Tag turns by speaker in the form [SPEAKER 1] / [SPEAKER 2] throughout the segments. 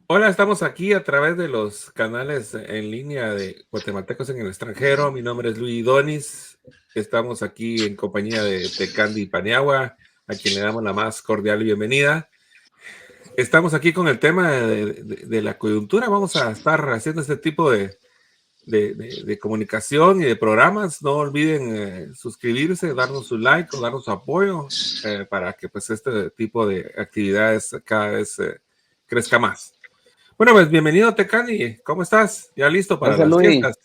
[SPEAKER 1] Hola, estamos aquí a través de los canales en línea de Guatemaltecos en el extranjero. Mi nombre es Luis Donis. Estamos aquí en compañía de Tecandi Paniagua, a quien le damos la más cordial bienvenida. Estamos aquí con el tema de la coyuntura. Vamos a estar haciendo este tipo de comunicación y de programas. No olviden suscribirse, darnos su like o darnos su apoyo para que pues este tipo de actividades cada vez crezca más. Bueno, pues bienvenido, Tecani. ¿Cómo estás? ¿Ya listo para
[SPEAKER 2] Gracias,
[SPEAKER 1] las
[SPEAKER 2] Luis.
[SPEAKER 1] fiestas?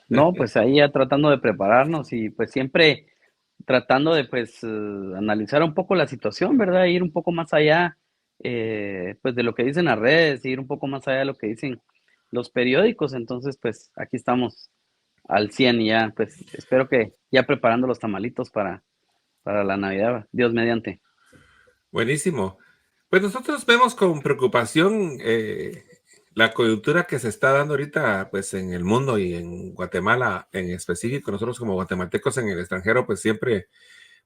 [SPEAKER 2] No, pues ahí ya tratando de prepararnos y pues siempre tratando de analizar un poco la situación, ¿verdad? Ir un poco más allá pues de lo que dicen las redes, ir un poco más allá de lo que dicen los periódicos. Entonces, pues aquí estamos al 100 y ya, pues espero que ya preparando los tamalitos para la Navidad, Dios mediante.
[SPEAKER 1] Buenísimo. Pues nosotros vemos con preocupación la coyuntura que se está dando ahorita pues en el mundo y en Guatemala en específico. Nosotros como guatemaltecos en el extranjero pues siempre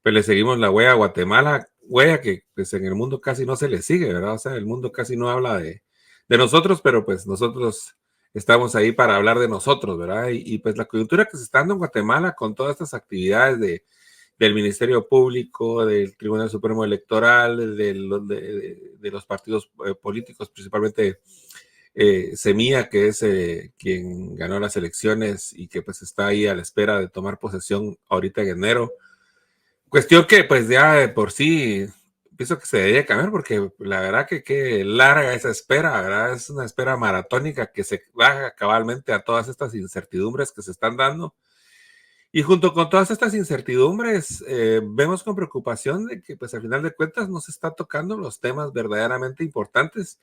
[SPEAKER 1] pues le seguimos la huella a Guatemala, huella que pues en el mundo casi no se le sigue, ¿verdad? O sea, el mundo casi no habla de nosotros, pero pues nosotros estamos ahí para hablar de nosotros, ¿verdad? Pues la coyuntura que se está dando en Guatemala con todas estas actividades del Ministerio Público, del Tribunal Supremo Electoral, de los partidos políticos, principalmente Semilla, que es quien ganó las elecciones y que pues está ahí a la espera de tomar posesión ahorita en enero. Cuestión que pues ya de por sí pienso que se debería cambiar porque la verdad que larga esa espera, ¿verdad? Es una espera maratónica que se baja cabalmente a todas estas incertidumbres que se están dando. Y junto con todas estas incertidumbres, vemos con preocupación de que pues al final de cuentas no se está tocando los temas verdaderamente importantes,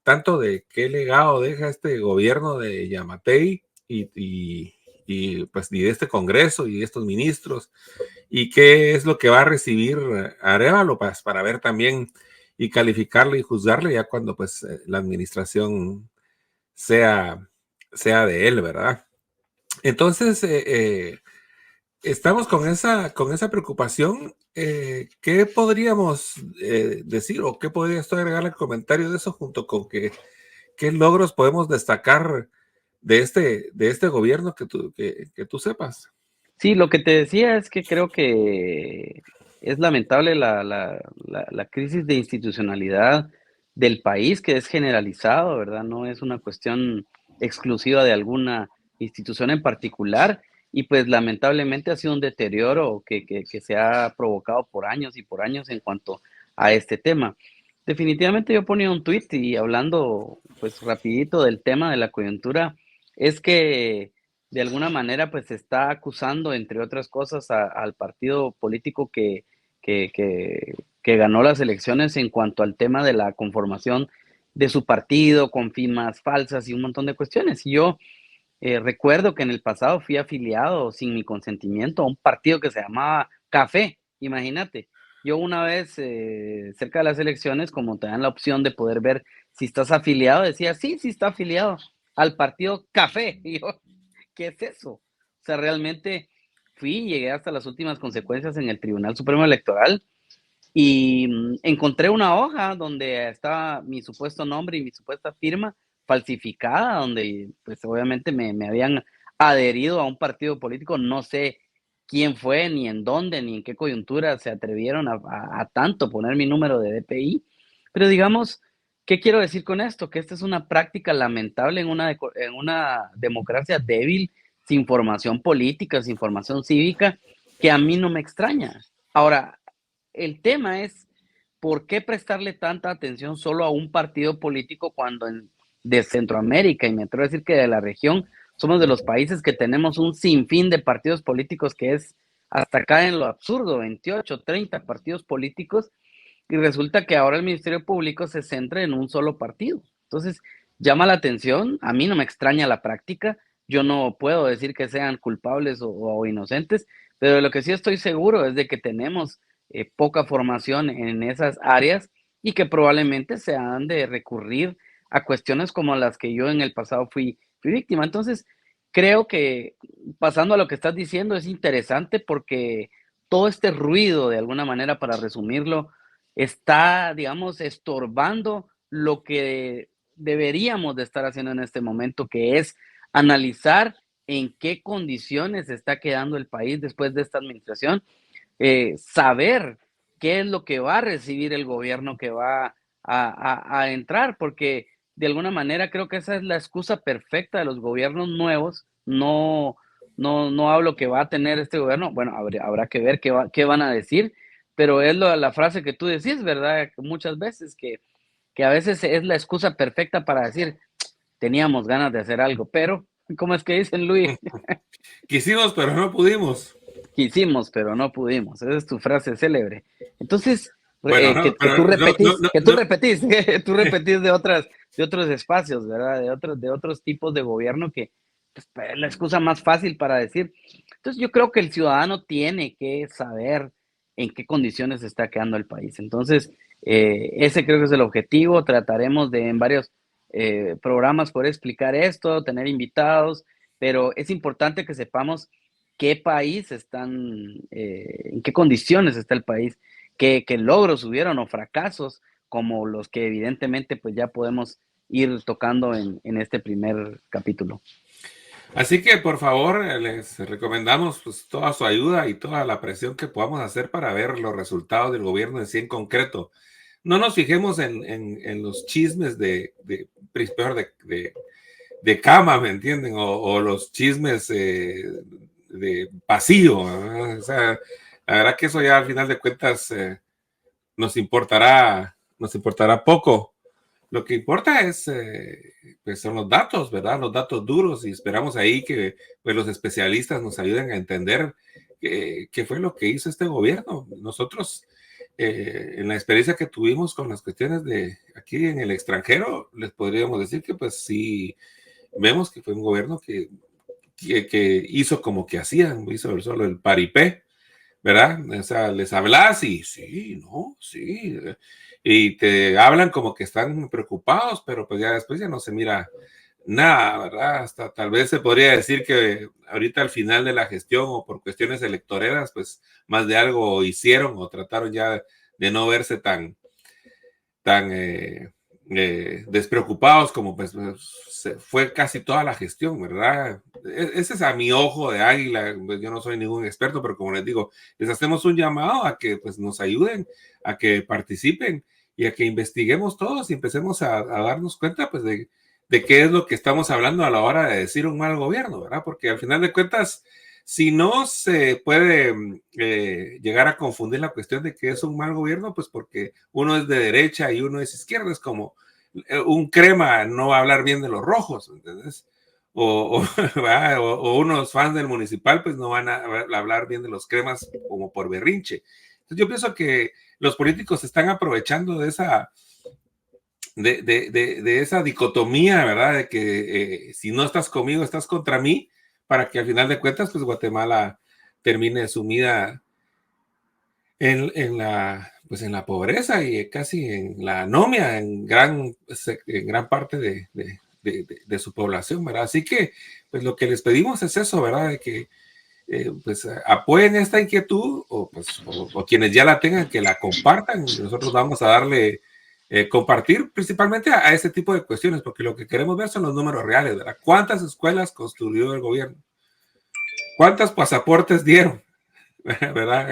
[SPEAKER 1] tanto de qué legado deja este gobierno de Yamatei pues y de este Congreso y de estos ministros y qué es lo que va a recibir Arévalo para ver también y calificarle y juzgarle ya cuando pues la administración sea, sea de él, ¿verdad? Entonces, estamos con esa preocupación. ¿Qué podríamos decir o qué podrías tú agregar al comentario de eso junto con qué logros podemos destacar de este gobierno que tú sepas?
[SPEAKER 2] Sí, lo que te decía es que creo que es lamentable la crisis de institucionalidad del país, que es generalizado, ¿verdad? No es una cuestión exclusiva de alguna institución en particular y pues lamentablemente ha sido un deterioro que se ha provocado por años y por años en cuanto a este tema. Definitivamente yo ponía un tuit y hablando pues rapidito del tema de la coyuntura, es que de alguna manera, pues se está acusando, entre otras cosas, al partido político que, que, que ganó las elecciones en cuanto al tema de la conformación de su partido con firmas falsas y un montón de cuestiones. Y yo recuerdo que en el pasado fui afiliado sin mi consentimiento a un partido que se llamaba Café, imagínate. Yo una vez, cerca de las elecciones, como te dan la opción de poder ver si estás afiliado, decía, sí, sí está afiliado al partido Café. Y yo, ¿qué es eso? O sea, realmente fui y llegué hasta las últimas consecuencias en el Tribunal Supremo Electoral y encontré una hoja donde estaba mi supuesto nombre y mi supuesta firma falsificada, donde pues obviamente me habían adherido a un partido político, no sé quién fue, ni en dónde, ni en qué coyuntura se atrevieron a tanto poner mi número de DPI, pero digamos, ¿qué quiero decir con esto? Que esta es una práctica lamentable en una democracia débil, sin formación política, sin formación cívica, que a mí no me extraña. Ahora, el tema es, ¿por qué prestarle tanta atención solo a un partido político cuando de Centroamérica, y me atrevo a decir que de la región, somos de los países que tenemos un sinfín de partidos políticos que es hasta acá en lo absurdo, 28, 30 partidos políticos, y resulta que ahora el Ministerio Público se centra en un solo partido? Entonces, llama la atención, a mí no me extraña la práctica, yo no puedo decir que sean culpables o inocentes, pero de lo que sí estoy seguro es de que tenemos poca formación en esas áreas y que probablemente se han de recurrir a cuestiones como las que yo en el pasado fui víctima. Entonces, creo que pasando a lo que estás diciendo es interesante porque todo este ruido, de alguna manera, para resumirlo, está, digamos, estorbando lo que deberíamos de estar haciendo en este momento, que es analizar en qué condiciones se está quedando el país después de esta administración, saber qué es lo que va a recibir el gobierno que va a entrar, porque de alguna manera creo que esa es la excusa perfecta de los gobiernos nuevos. No hablo que va a tener este gobierno, bueno, habrá que ver qué van a decir, pero es la frase que tú decís, ¿verdad? Muchas veces que a veces es la excusa perfecta para decir, teníamos ganas de hacer algo, pero, ¿cómo es que dicen, Luis?
[SPEAKER 1] Quisimos, pero no pudimos.
[SPEAKER 2] Quisimos, pero no pudimos. Esa es tu frase célebre. Entonces,
[SPEAKER 1] Bueno, no,
[SPEAKER 2] que tú
[SPEAKER 1] pero no, no,
[SPEAKER 2] repetís,
[SPEAKER 1] no,
[SPEAKER 2] que tú
[SPEAKER 1] no.
[SPEAKER 2] repetís, que tú repetís de otros espacios, ¿verdad? De otros tipos de gobierno que pues, es la excusa más fácil para decir. Entonces, yo creo que el ciudadano tiene que saber en qué condiciones está quedando el país. Entonces, ese creo que es el objetivo. Trataremos de en varios programas poder explicar esto, tener invitados, pero es importante que sepamos qué país están, en qué condiciones está el país, qué logros hubieron o fracasos, como los que evidentemente pues ya podemos ir tocando en este primer capítulo.
[SPEAKER 1] Así que por favor les recomendamos pues, toda su ayuda y toda la presión que podamos hacer para ver los resultados del gobierno en sí en concreto. No nos fijemos en los chismes peor de cama, ¿me entienden? O los chismes de pasillo, ¿verdad? O sea, la verdad que eso ya al final de cuentas nos importará poco. Lo que importa es, pues son los datos, ¿verdad? Los datos duros y esperamos ahí que pues, los especialistas nos ayuden a entender qué fue lo que hizo este gobierno. Nosotros, en la experiencia que tuvimos con las cuestiones de aquí en el extranjero, les podríamos decir que pues sí, vemos que fue un gobierno que hizo como que hacían, hizo solo el paripé, ¿verdad? O sea, les hablas y sí, no, sí, y te hablan como que están preocupados, pero pues ya después ya no se mira nada, ¿verdad? Hasta tal vez se podría decir que ahorita al final de la gestión o por cuestiones electoreras, pues más de algo hicieron o trataron ya de no verse tan despreocupados como pues fue casi toda la gestión, ¿verdad? Ese es a mi ojo de águila, pues yo no soy ningún experto, pero como les digo, les hacemos un llamado a que pues nos ayuden, a que participen y a que investiguemos todos y empecemos a darnos cuenta pues de qué es lo que estamos hablando a la hora de decir un mal gobierno, ¿verdad? Porque al final de cuentas, si no se puede llegar a confundir la cuestión de que es un mal gobierno, pues porque uno es de derecha y uno es izquierda, es como un crema no va a hablar bien de los rojos, ¿entendés? O unos fans del municipal pues no van a hablar bien de los cremas como por berrinche. Entonces yo pienso que los políticos se están aprovechando de esa dicotomía, ¿verdad? De que si no estás conmigo, estás contra mí, para que al final de cuentas, pues Guatemala termine sumida pues en la pobreza y casi en la anomia en gran parte de su población, ¿verdad? Así que, pues lo que les pedimos es eso, ¿verdad? De que pues apoyen esta inquietud o quienes ya la tengan, que la compartan. Nosotros vamos a darle compartir principalmente a este tipo de cuestiones, porque lo que queremos ver son los números reales, ¿verdad? ¿Cuántas escuelas construyó el gobierno? ¿Cuántos pasaportes dieron? ¿Verdad?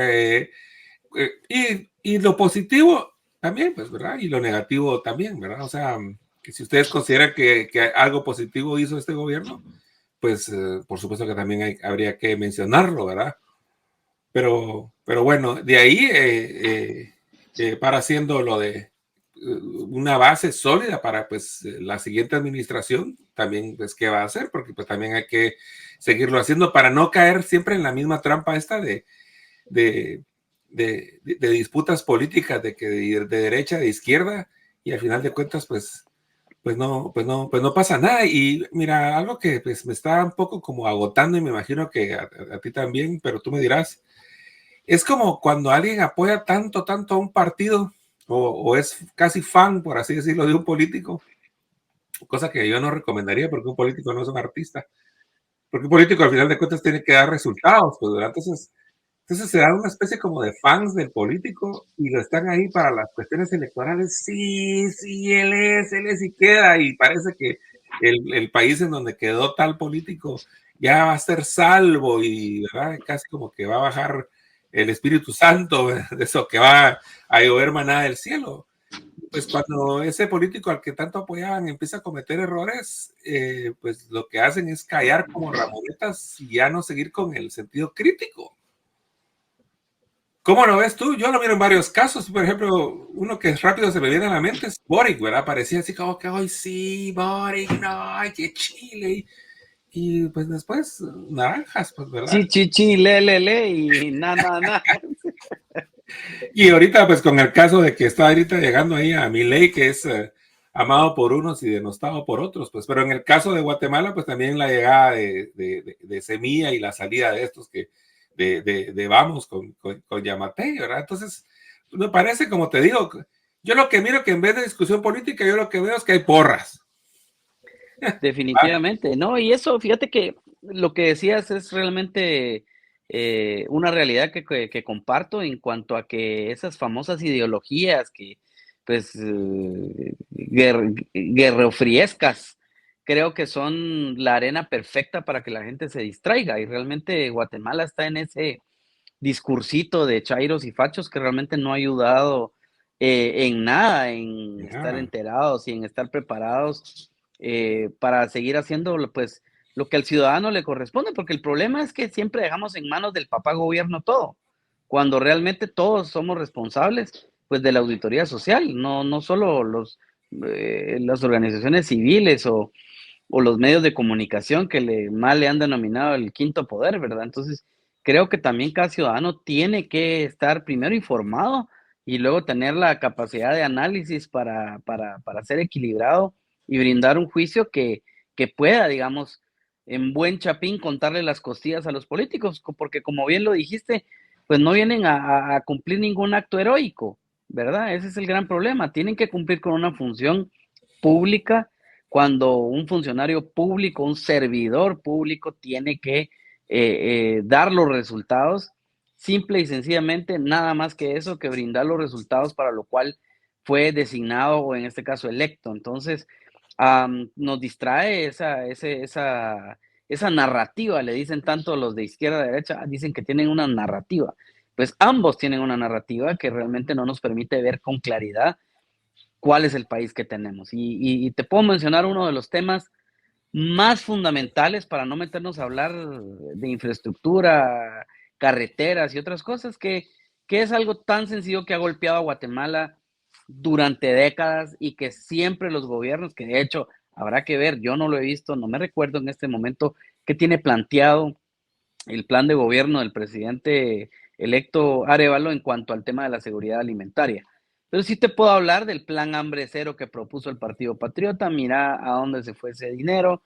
[SPEAKER 1] Y lo positivo también, pues, ¿verdad? Y lo negativo también, ¿verdad? O sea, que si ustedes consideran que algo positivo hizo este gobierno, pues por supuesto que también habría que mencionarlo, ¿verdad? Pero bueno, de ahí para haciendo lo de una base sólida para pues la siguiente administración, también pues qué va a hacer, porque pues también hay que seguirlo haciendo para no caer siempre en la misma trampa esta de, de disputas políticas de que de derecha, de izquierda, y al final de cuentas pues no pasa nada. Y mira, algo que pues me está un poco como agotando y me imagino que a ti también, pero tú me dirás, es como cuando alguien apoya tanto a un partido o es casi fan, por así decirlo, de un político, cosa que yo no recomendaría porque un político no es un artista, porque un político al final de cuentas tiene que dar resultados, pues, ¿verdad? Entonces Entonces se da una especie como de fans del político y lo están ahí para las cuestiones electorales. Sí, sí, él es y queda. Y parece que el país en donde quedó tal político ya va a ser salvo y, ¿verdad? Casi como que va a bajar el Espíritu Santo, de eso que va a llover manada del cielo. Pues cuando ese político al que tanto apoyaban empieza a cometer errores, pues lo que hacen es callar como ramonetas y ya no seguir con el sentido crítico. ¿Cómo lo ves tú? Yo lo miro en varios casos. Por ejemplo, uno que rápido se me viene a la mente es Boric, ¿verdad? Parecía así como que, hoy sí, Boric, no, qué chile. Y pues después, naranjas, pues, ¿verdad?
[SPEAKER 2] Sí, chichi, le, y na.
[SPEAKER 1] Y ahorita, pues con el caso de que está ahorita llegando ahí a Milei, que es amado por unos y denostado por otros, pues, pero en el caso de Guatemala, pues también la llegada de Semilla y la salida de estos que, de Vamos con Yamatei, ¿verdad? Entonces, me parece, como te digo, yo lo que miro que en vez de discusión política, yo lo que veo es que hay porras.
[SPEAKER 2] Definitivamente, ¿no? Y eso, fíjate que lo que decías es realmente una realidad que comparto en cuanto a que esas famosas ideologías que, pues, guerrofriescas, creo que son la arena perfecta para que la gente se distraiga. Y realmente Guatemala está en ese discursito de chairos y fachos que realmente no ha ayudado en nada, en estar
[SPEAKER 1] Yeah.
[SPEAKER 2] enterados y en estar preparados para seguir haciendo pues lo que al ciudadano le corresponde, porque el problema es que siempre dejamos en manos del papá gobierno todo, cuando realmente todos somos responsables pues de la auditoría social, no solo las organizaciones civiles o los medios de comunicación que mal le han denominado el quinto poder, ¿verdad? Entonces, creo que también cada ciudadano tiene que estar primero informado y luego tener la capacidad de análisis para ser equilibrado y brindar un juicio que pueda, digamos, en buen chapín contarle las costillas a los políticos, porque como bien lo dijiste, pues no vienen a cumplir ningún acto heroico, ¿verdad? Ese es el gran problema. Tienen que cumplir con una función pública cuando un funcionario público, un servidor público tiene que dar los resultados, simple y sencillamente, nada más que eso, que brindar los resultados para lo cual fue designado o en este caso electo. Entonces, nos distrae esa narrativa, le dicen tanto los de izquierda a derecha, dicen que tienen una narrativa. Pues ambos tienen una narrativa que realmente no nos permite ver con claridad cuál es el país que tenemos. Y te puedo mencionar uno de los temas más fundamentales para no meternos a hablar de infraestructura, carreteras y otras cosas, que es algo tan sencillo que ha golpeado a Guatemala durante décadas y que siempre los gobiernos, que de hecho habrá que ver, yo no lo he visto, no me recuerdo en este momento qué tiene planteado el plan de gobierno del presidente electo Arevalo en cuanto al tema de la seguridad alimentaria. Pero sí te puedo hablar del plan hambre cero que propuso el Partido Patriota. Mira a dónde se fue ese dinero.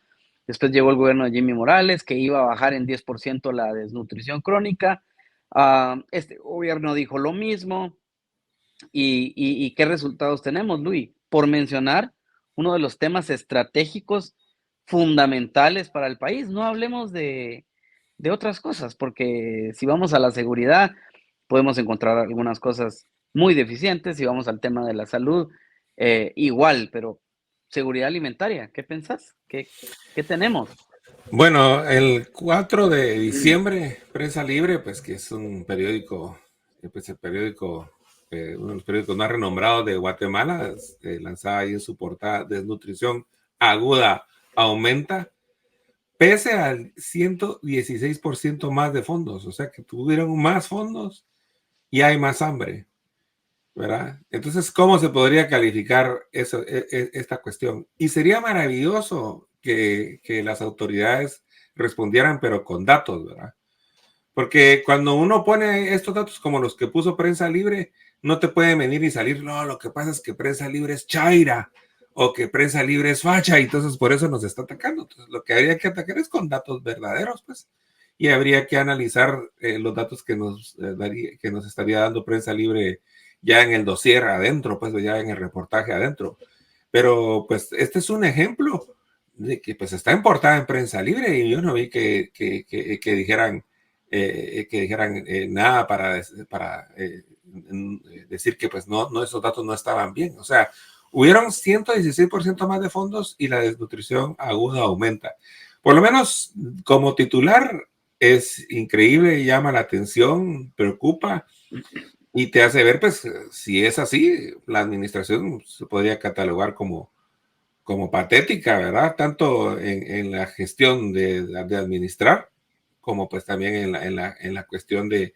[SPEAKER 2] Después llegó el gobierno de Jimmy Morales, que iba a bajar en 10% la desnutrición crónica. Este gobierno dijo lo mismo. ¿Y qué resultados tenemos, Luis? Por mencionar uno de los temas estratégicos fundamentales para el país. No hablemos de otras cosas, porque si vamos a la seguridad, podemos encontrar algunas cosas muy deficientes. Si vamos al tema de la salud, igual, pero seguridad alimentaria, ¿qué pensás? ¿Qué tenemos?
[SPEAKER 1] Bueno, el 4 de diciembre, Prensa Libre, pues que es un periódico, pues el periódico, uno de los periódicos más renombrados de Guatemala, lanzaba ahí en su portada: desnutrición aguda aumenta, pese al 116% más de fondos, o sea que tuvieron más fondos y hay más hambre, ¿verdad? Entonces, ¿cómo se podría calificar eso, esta cuestión? Y sería maravilloso que las autoridades respondieran, pero con datos, ¿verdad? Porque cuando uno pone estos datos como los que puso Prensa Libre, no te puede venir y salir, no, lo que pasa es que Prensa Libre es chaira o que Prensa Libre es facha y entonces por eso nos está atacando. Entonces, lo que habría que atacar es con datos verdaderos, pues. Y habría que analizar los datos que nos estaría dando Prensa Libre ya en el dossier adentro, pues ya en el reportaje adentro. Pero pues este es un ejemplo de que pues está en portada en Prensa Libre y yo no vi que dijeran que dijeran nada para decir que pues no, esos datos no estaban bien. O sea, hubieron 116% más de fondos y la desnutrición aguda aumenta. Por lo menos como titular es increíble, llama la atención, preocupa y te hace ver, pues, si es así, la administración se podría catalogar como patética, ¿verdad? Tanto en la gestión de administrar, como pues también en la cuestión de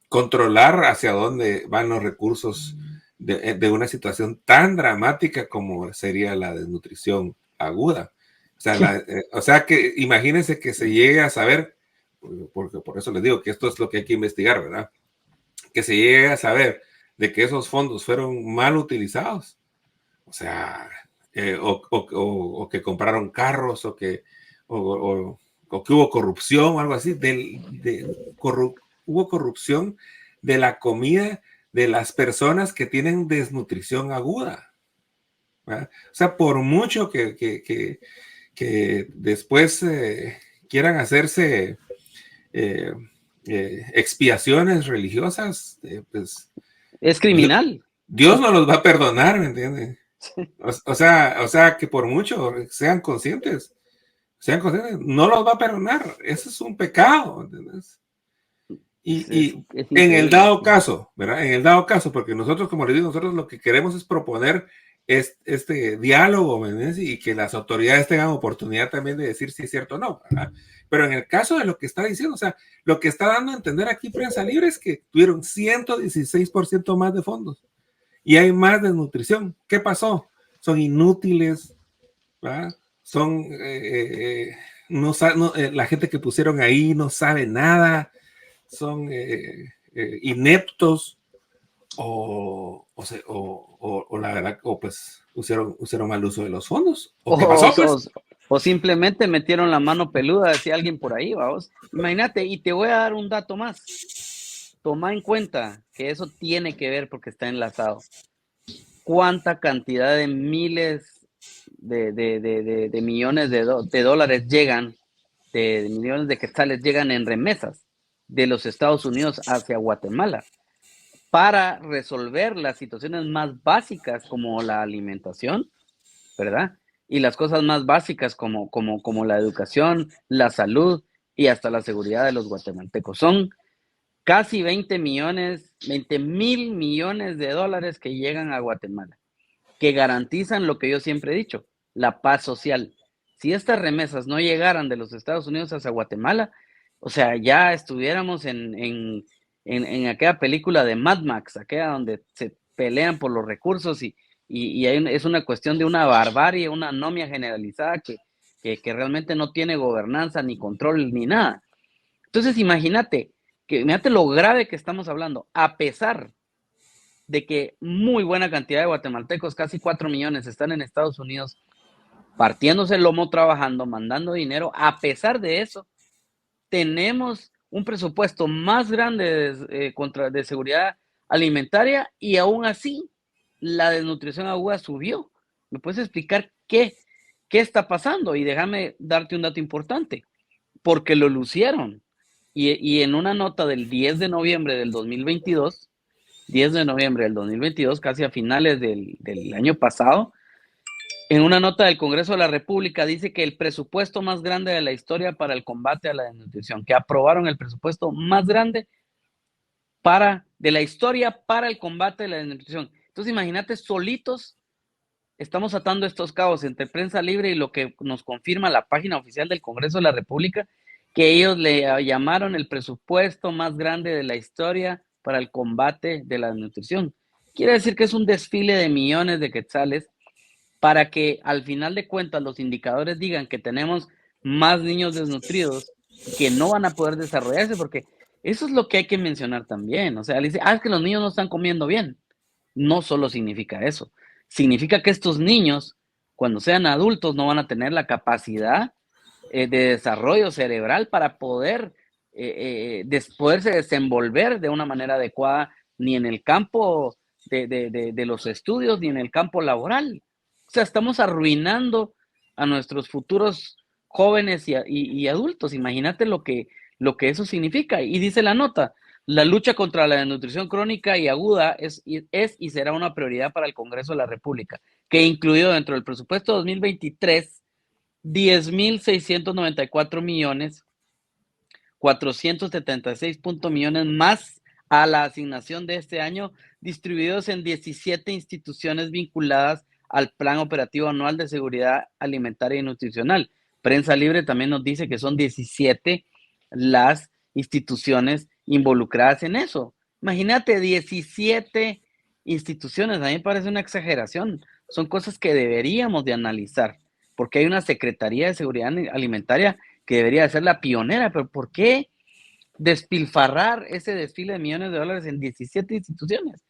[SPEAKER 1] controlar hacia dónde van los recursos de una situación tan dramática como sería la desnutrición aguda. O sea que imagínense que se llegue a saber, porque por eso les digo que esto es lo que hay que investigar, ¿verdad? Que se llegue a saber de que esos fondos fueron mal utilizados. O sea, o que compraron carros, o que hubo corrupción o algo así. Hubo corrupción de la comida de las personas que tienen desnutrición aguda, ¿verdad? O sea, por mucho que después quieran hacerse expiaciones religiosas, pues
[SPEAKER 2] Es criminal.
[SPEAKER 1] Dios no los va a perdonar, ¿me entiendes? O sea, que por mucho sean conscientes, no los va a perdonar. Eso es un pecado, ¿entiendes? Y
[SPEAKER 2] Es
[SPEAKER 1] en el
[SPEAKER 2] increíble.
[SPEAKER 1] dado caso, ¿verdad? En el dado caso, porque nosotros, como les digo, nosotros lo que queremos es proponer este diálogo, ¿me entiendes? Y que las autoridades tengan oportunidad también de decir si es cierto o no, ¿verdad? Pero en el caso de lo que está diciendo, o sea, lo que está dando a entender aquí Prensa Libre es que tuvieron 116% más de fondos y hay más desnutrición. ¿Qué pasó? Son inútiles, ¿verdad? Son, la gente que pusieron ahí no sabe nada, son ineptos o la verdad, o pues hicieron mal uso de los fondos. ¿O qué pasó, pues?
[SPEAKER 2] O simplemente metieron la mano peluda, decía alguien por ahí, vamos. Imagínate, y te voy a dar un dato más. Toma en cuenta que eso tiene que ver porque está enlazado. ¿Cuánta cantidad de miles de millones de dólares llegan, de millones de quetzales llegan en remesas de los Estados Unidos hacia Guatemala para resolver las situaciones más básicas como la alimentación, ¿verdad? Y las cosas más básicas como la educación, la salud y hasta la seguridad de los guatemaltecos? Son casi 20 mil millones de dólares que llegan a Guatemala, que garantizan lo que yo siempre he dicho, la paz social. Si estas remesas no llegaran de los Estados Unidos hacia Guatemala, o sea, ya estuviéramos en aquella película de Mad Max, aquella donde se pelean por los recursos y es una cuestión de una barbarie, una anomia generalizada que realmente no tiene gobernanza, ni control, ni nada. Entonces, imagínate lo grave que estamos hablando, a pesar de que muy buena cantidad de guatemaltecos, casi 4 millones, están en Estados Unidos partiéndose el lomo trabajando, mandando dinero. A pesar de eso, tenemos un presupuesto más grande de seguridad alimentaria y aún así la desnutrición aguda subió. ¿Me puedes explicar qué está pasando? Y déjame darte un dato importante, porque lo lucieron. Y en una nota del 10 de noviembre del 2022, 10 de noviembre del 2022, casi a finales del año pasado, en una nota del Congreso de la República dice que el presupuesto más grande de la historia para el combate a la desnutrición, que aprobaron el presupuesto más grande de la historia para el combate a la desnutrición. Entonces imagínate, solitos estamos atando estos cabos entre Prensa Libre y lo que nos confirma la página oficial del Congreso de la República, que ellos le llamaron el presupuesto más grande de la historia para el combate de la desnutrición. Quiere decir que es un desfile de millones de quetzales para que al final de cuentas los indicadores digan que tenemos más niños desnutridos que no van a poder desarrollarse, porque eso es lo que hay que mencionar también. O sea, dice, es que los niños no están comiendo bien. No solo significa eso. Significa que estos niños, cuando sean adultos, no van a tener la capacidad de desarrollo cerebral para poderse desenvolver de una manera adecuada, ni en el campo de los estudios, ni en el campo laboral. O sea, estamos arruinando a nuestros futuros jóvenes y adultos. Imagínate lo que lo que eso significa. Y dice la nota, la lucha contra la desnutrición crónica y aguda es y será una prioridad para el Congreso de la República, que incluido dentro del presupuesto 2023 10.694 millones, 476 millones más a la asignación de este año, distribuidos en 17 instituciones vinculadas al Plan Operativo Anual de Seguridad Alimentaria y Nutricional. Prensa Libre también nos dice que son 17 las instituciones involucradas en eso. Imagínate, 17 instituciones, a mí me parece una exageración. Son cosas que deberíamos de analizar, porque hay una Secretaría de Seguridad Alimentaria que debería ser la pionera, pero ¿por qué despilfarrar ese desfile de millones de dólares en 17 instituciones?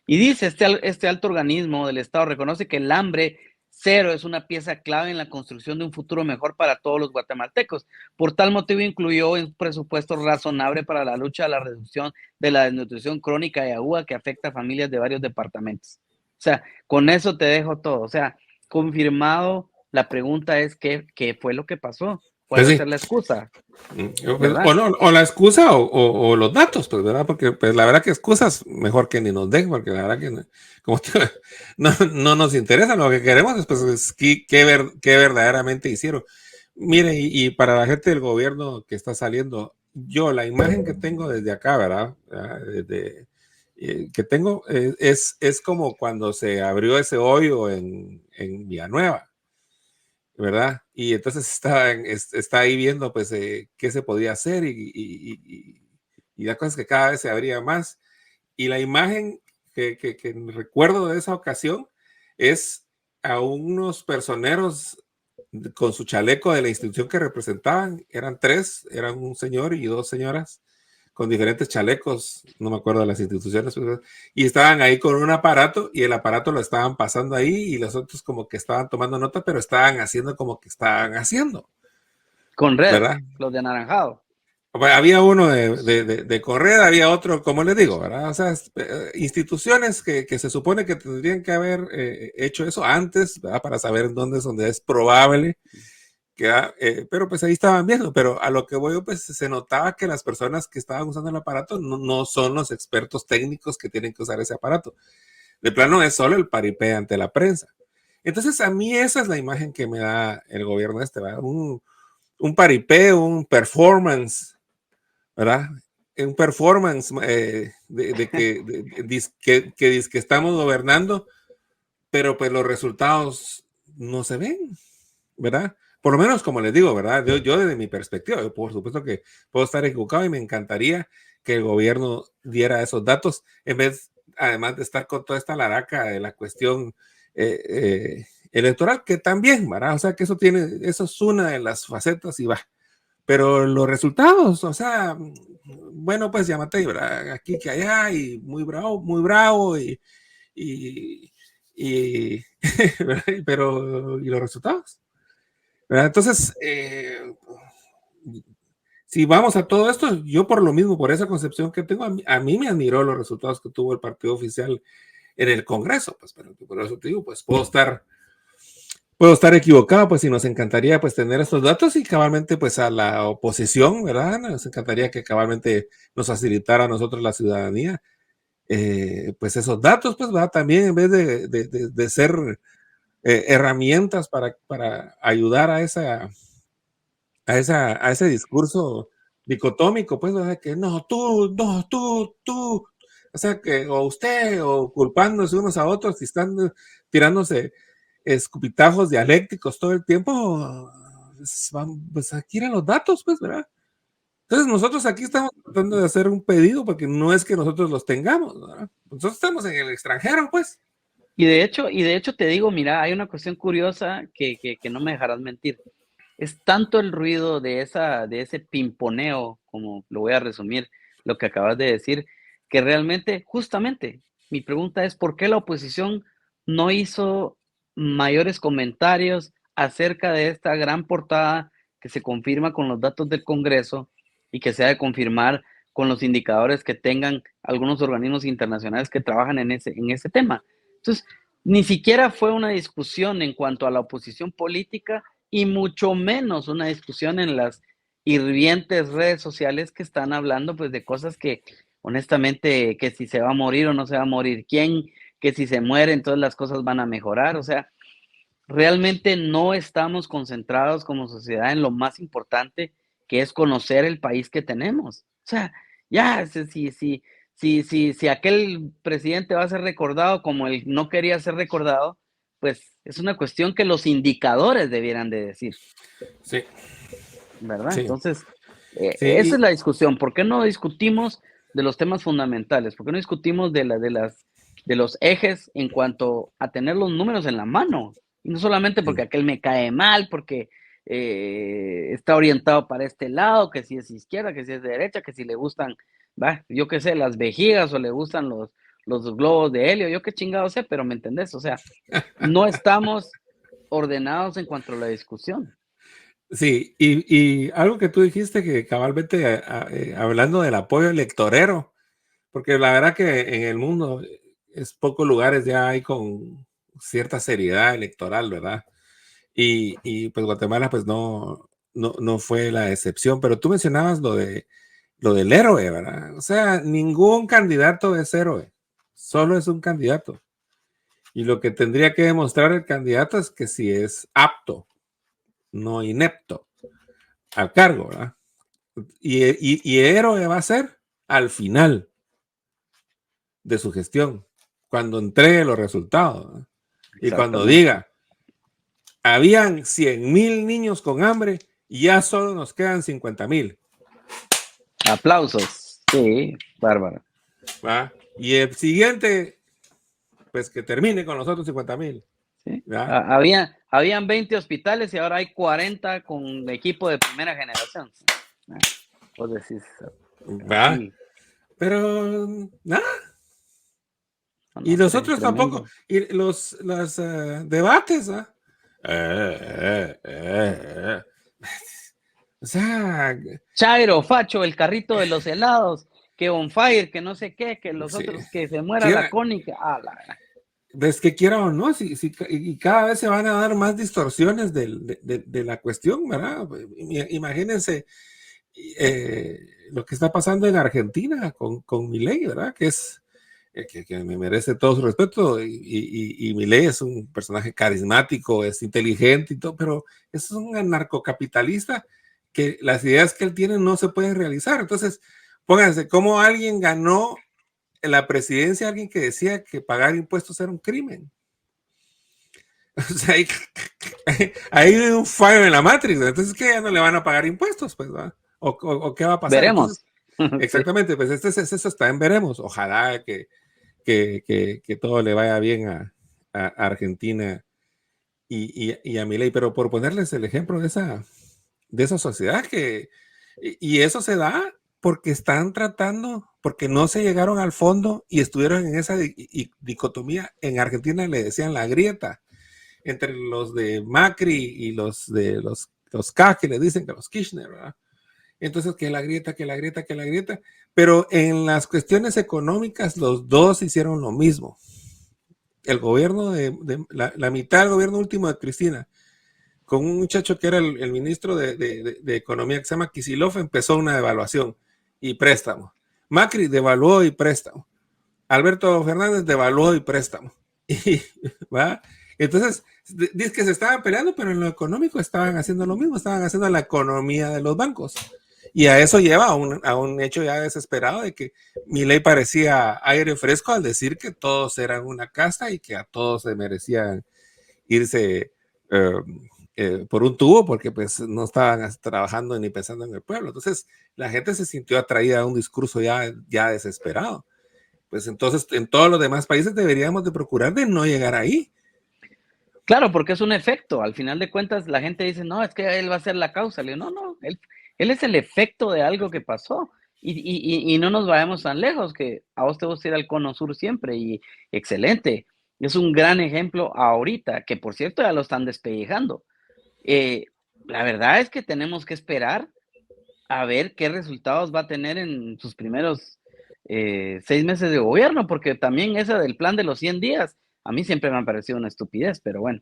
[SPEAKER 2] Y dice, este alto organismo del Estado reconoce que el hambre cero es una pieza clave en la construcción de un futuro mejor para todos los guatemaltecos. Por tal motivo incluyó un presupuesto razonable para la lucha a la reducción de la desnutrición crónica y aguda que afecta a familias de varios departamentos. O sea, con eso te dejo todo. O sea, confirmado, la pregunta es ¿qué fue lo que pasó? ¿Cuál
[SPEAKER 1] Pues
[SPEAKER 2] va a
[SPEAKER 1] sí.
[SPEAKER 2] ser la excusa?
[SPEAKER 1] O,
[SPEAKER 2] ¿Verdad?
[SPEAKER 1] no, o la excusa o los datos, pues, ¿verdad? Porque pues, la verdad que excusas mejor que ni nos den, porque la verdad que como no nos interesa, lo que queremos es, pues, es qué verdaderamente hicieron. Mire, y para la gente del gobierno que está saliendo, yo la imagen que tengo desde acá, ¿verdad? Desde, que tengo es como cuando se abrió ese hoyo en Villanueva, ¿verdad? Y entonces está ahí viendo, pues, qué se podía hacer y la cosa es que cada vez se abría más. Y la imagen que recuerdo de esa ocasión es a unos personeros con su chaleco de la institución que representaban. Eran tres, eran un señor y dos señoras con diferentes chalecos, no me acuerdo de las instituciones, y estaban ahí con un aparato y el aparato lo estaban pasando ahí y los otros como que estaban tomando nota, pero estaban haciendo como que estaban haciendo,
[SPEAKER 2] Con red,
[SPEAKER 1] ¿verdad?
[SPEAKER 2] los de anaranjado.
[SPEAKER 1] Había uno de correr, había otro, como les digo, ¿verdad? O sea, instituciones que se supone que tendrían que haber hecho eso antes, ¿verdad? Para saber en dónde es probable que, pero pues ahí estaban viendo, pero a lo que voy, pues se notaba que las personas que estaban usando el aparato no son los expertos técnicos que tienen que usar ese aparato. De plano es solo el paripé ante la prensa. Entonces a mí esa es la imagen que me da el gobierno este, ¿verdad? Un paripé, un performance, ¿verdad? Un performance que estamos gobernando, pero pues los resultados no se ven, ¿verdad? Por lo menos, como les digo, ¿verdad? Yo desde mi perspectiva, yo por supuesto que puedo estar equivocado y me encantaría que el gobierno diera esos datos, en vez, además de estar con toda esta laraca de la cuestión electoral, que también, ¿verdad? O sea, que eso es una de las facetas y va. Pero los resultados, o sea, bueno, pues llámate, ¿verdad? Aquí que allá y muy bravo y, y pero, ¿y los resultados? ¿Verdad? Entonces, si vamos a todo esto, yo por lo mismo, por esa concepción que tengo, a mí me admiró los resultados que tuvo el partido oficial en el Congreso, pues, pero por eso te digo, pues puedo estar equivocado, pues, y nos encantaría, pues, tener estos datos y cabalmente, pues, a la oposición, ¿verdad? Nos encantaría que cabalmente nos facilitara a nosotros la ciudadanía, pues, esos datos, pues, ¿verdad? También en vez de ser herramientas para ayudar a ese discurso dicotómico, pues, ¿verdad? Que no, tú, o sea, que o usted, o culpándose unos a otros y están tirándose escupitajos dialécticos todo el tiempo, pues aquí eran los datos, pues, ¿verdad? Entonces nosotros aquí estamos tratando de hacer un pedido porque no es que nosotros los tengamos, ¿verdad? Nosotros estamos en el extranjero, pues.
[SPEAKER 2] Y de hecho te digo, mira, hay una cuestión curiosa que no me dejarás mentir. Es tanto el ruido de ese pimponeo, como lo voy a resumir, lo que acabas de decir, que realmente, justamente, mi pregunta es, ¿por qué la oposición no hizo mayores comentarios acerca de esta gran portada que se confirma con los datos del Congreso y que se ha de confirmar con los indicadores que tengan algunos organismos internacionales que trabajan en ese tema? Entonces, ni siquiera fue una discusión en cuanto a la oposición política y mucho menos una discusión hirvientes redes sociales que están hablando pues de cosas que honestamente, que si se va a morir o no se va a morir quién, que si se muere entonces las cosas van a mejorar, o sea, realmente no estamos concentrados como sociedad en lo más importante, que es conocer el país que tenemos. O sea, ya, si aquel presidente va a ser recordado como él no quería ser recordado, pues es una cuestión que los indicadores debieran de decir,
[SPEAKER 1] Sí,
[SPEAKER 2] ¿verdad?
[SPEAKER 1] sí,
[SPEAKER 2] Entonces, esa
[SPEAKER 1] sí.
[SPEAKER 2] es la discusión. ¿Por qué no discutimos de los temas fundamentales? ¿Por qué no discutimos de los ejes en cuanto a tener los números en la mano? Y no solamente porque aquel me cae mal, porque está orientado para este lado, que si es izquierda, que si es derecha, que si le gustan, yo qué sé, las vejigas o le gustan los globos de helio, yo qué chingado sé, pero ¿me entendés? O sea, no estamos ordenados en cuanto a la discusión.
[SPEAKER 1] Sí, y algo que tú dijiste que cabalmente hablando del apoyo electorero, porque la verdad que en el mundo es pocos lugares ya hay con cierta seriedad electoral, ¿verdad? Y pues Guatemala pues no fue la excepción, pero tú mencionabas lo del héroe, ¿verdad? O sea, ningún candidato es héroe, solo es un candidato. Y lo que tendría que demostrar el candidato es que si es apto, no inepto al cargo, ¿verdad? Y héroe va a ser al final de su gestión, cuando entregue los resultados, ¿no? Y cuando
[SPEAKER 2] Exactamente.
[SPEAKER 1] diga, habían 100,000 niños con hambre y ya solo nos quedan 50,000.
[SPEAKER 2] Aplausos. Sí, bárbaro.
[SPEAKER 1] ¿Va? Y el siguiente, pues que termine con los otros 50,000.
[SPEAKER 2] Sí.
[SPEAKER 1] ¿Va?
[SPEAKER 2] Habían 20 hospitales y ahora hay 40 con equipo de primera generación. Ah, Vos decís,
[SPEAKER 1] ¿Va?
[SPEAKER 2] así,
[SPEAKER 1] Pero nada.
[SPEAKER 2] no,
[SPEAKER 1] Y
[SPEAKER 2] no,
[SPEAKER 1] los otros tampoco.
[SPEAKER 2] tremendo.
[SPEAKER 1] Y los debates, ¿ah? Eh, eh, eh, eh. O sea,
[SPEAKER 2] Chairo, Facho, el carrito de los helados, que on fire, que no sé qué, que los
[SPEAKER 1] sí.
[SPEAKER 2] otros, que se muera la
[SPEAKER 1] Quiera,
[SPEAKER 2] cónica.
[SPEAKER 1] ves que quiera o no, y cada vez se van a dar más distorsiones de la cuestión, ¿verdad? Imagínense lo que está pasando en Argentina con Milei, ¿verdad? Que es que me merece todo su respeto y Milei es un personaje carismático, es inteligente y todo, pero es un anarcocapitalista que las ideas que él tiene no se pueden realizar. Entonces, pónganse, ¿cómo alguien ganó en la presidencia alguien que decía que pagar impuestos era un crimen? O sea, hay un fallo en la Matrix, entonces que ya no le van a pagar impuestos, pues, ¿va? O qué va a pasar. Entonces,
[SPEAKER 2] Veremos. Sí.
[SPEAKER 1] exactamente, pues eso está en veremos. Ojalá que todo le vaya bien a Argentina y a Milei, pero por ponerles el ejemplo de esa sociedad y eso se da porque están tratando, porque no se llegaron al fondo y estuvieron en esa dicotomía. En Argentina le decían la grieta entre los de Macri y los de los K, que le dicen que los Kirchner, ¿verdad? Entonces, que la grieta, que la grieta, que la grieta. Pero en las cuestiones económicas, los dos hicieron lo mismo. El gobierno de la mitad del gobierno último de Cristina, con un muchacho que era el ministro de Economía que se llama Kicillof, empezó una devaluación y préstamo. Macri devaluó y préstamo. Alberto Fernández devaluó y préstamo. Y, ¿va? Entonces, dice que se estaban peleando, pero en lo económico estaban haciendo lo mismo, estaban haciendo la economía de los bancos. Y a eso lleva a un hecho ya desesperado de que Milei parecía aire fresco al decir que todos eran una casta y que a todos se merecían irse eh, por un tubo porque pues no estaban trabajando ni pensando en el pueblo. Entonces la gente se sintió atraída a un discurso ya desesperado. Pues entonces en todos los demás países deberíamos de procurar de no llegar ahí.
[SPEAKER 2] Claro, porque es un efecto. Al final de cuentas, la gente dice, no, es que él va a ser la causa. Le digo, no, no, él es el efecto de algo que pasó. Y no nos vayamos tan lejos, que a vos te gusta ir al Cono Sur siempre y excelente. Es un gran ejemplo ahorita, que por cierto ya lo están despellejando. Eh, la verdad es que tenemos que esperar a ver qué resultados va a tener en sus primeros 6 meses de gobierno, porque también esa del plan de los 100 días, a mí siempre me ha parecido una estupidez, pero bueno,